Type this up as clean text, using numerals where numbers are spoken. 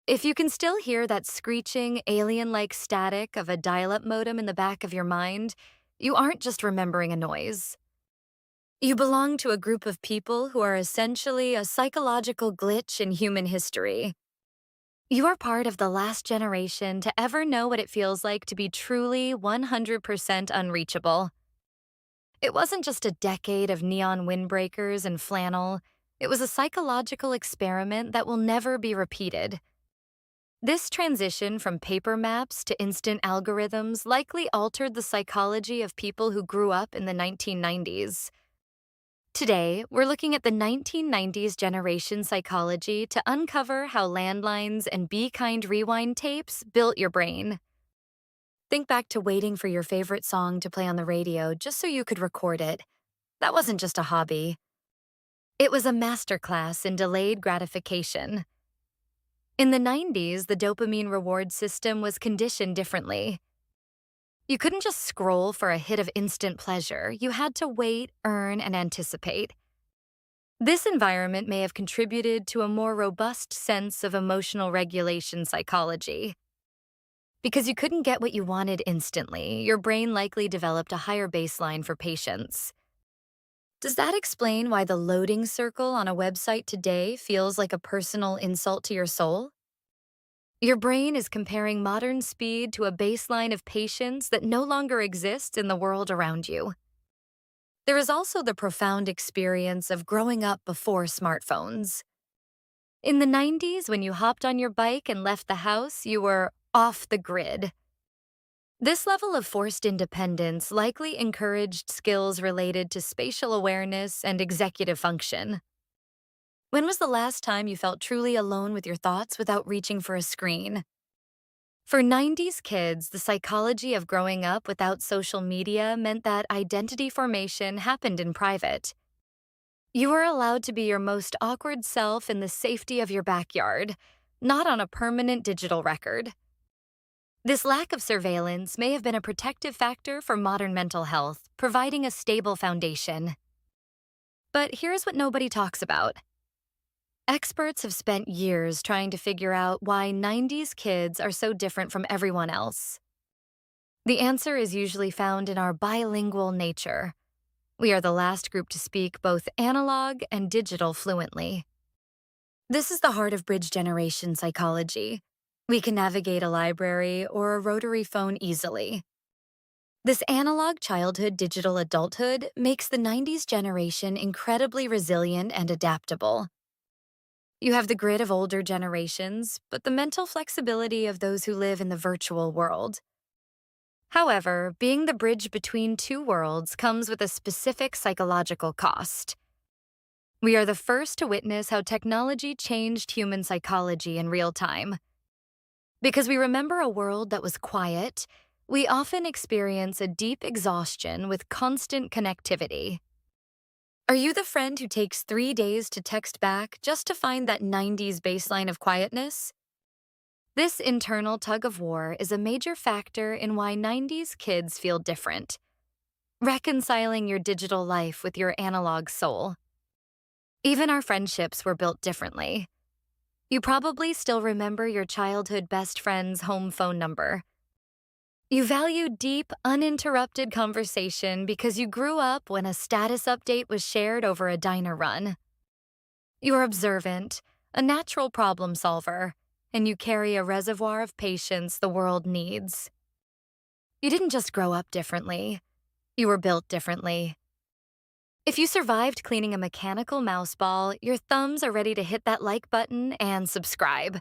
If you can still hear that screeching, alien-like static of a dial-up modem in the back of your mind, you aren't just remembering a noise. You belong to a group of people who are essentially a psychological glitch in human history. You are part of the last generation to ever know what it feels like to be truly 100% unreachable. It wasn't just a decade of neon windbreakers and flannel, it was a psychological experiment that will never be repeated. This transition from paper maps to instant algorithms likely altered the psychology of people who grew up in the 1990s. Today, we're looking at the 1990s generation psychology to uncover how landlines and Be Kind rewind tapes built your brain. Think back to waiting for your favorite song to play on the radio just so you could record it. That wasn't just a hobby. It was a masterclass in delayed gratification. In the 90s, the dopamine reward system was conditioned differently. You couldn't just scroll for a hit of instant pleasure. You had to wait, earn, and anticipate. This environment may have contributed to a more robust sense of emotional regulation psychology. Because you couldn't get what you wanted instantly, your brain likely developed a higher baseline for patience. Does that explain why the loading circle on a website today feels like a personal insult to your soul? Your brain is comparing modern speed to a baseline of patience that no longer exists in the world around you. There is also the profound experience of growing up before smartphones. In the 90s, when you hopped on your bike and left the house, you were off the grid. This level of forced independence likely encouraged skills related to spatial awareness and executive function. When was the last time you felt truly alone with your thoughts without reaching for a screen? For 90s kids, the psychology of growing up without social media meant that identity formation happened in private. You were allowed to be your most awkward self in the safety of your backyard, not on a permanent digital record. This lack of surveillance may have been a protective factor for modern mental health, providing a stable foundation. But here's what nobody talks about. Experts have spent years trying to figure out why 90s kids are so different from everyone else. The answer is usually found in our bilingual nature. We are the last group to speak both analog and digital fluently. This is the heart of bridge generation psychology. We can navigate a library or a rotary phone easily. This analog childhood, digital adulthood makes the 90s generation incredibly resilient and adaptable. You have the grit of older generations, but the mental flexibility of those who live in the virtual world. However, being the bridge between two worlds comes with a specific psychological cost. We are the first to witness how technology changed human psychology in real time. Because we remember a world that was quiet, we often experience a deep exhaustion with constant connectivity. Are you the friend who takes 3 days to text back just to find that 90s baseline of quietness? This internal tug-of-war is a major factor in why 90s kids feel different, reconciling your digital life with your analog soul. Even our friendships were built differently. You probably still remember your childhood best friend's home phone number. You value deep, uninterrupted conversation because you grew up when a status update was shared over a diner run. You're observant, a natural problem solver, and you carry a reservoir of patience the world needs. You didn't just grow up differently. You were built differently. If you survived cleaning a mechanical mouse ball, your thumbs are ready to hit that like button and subscribe.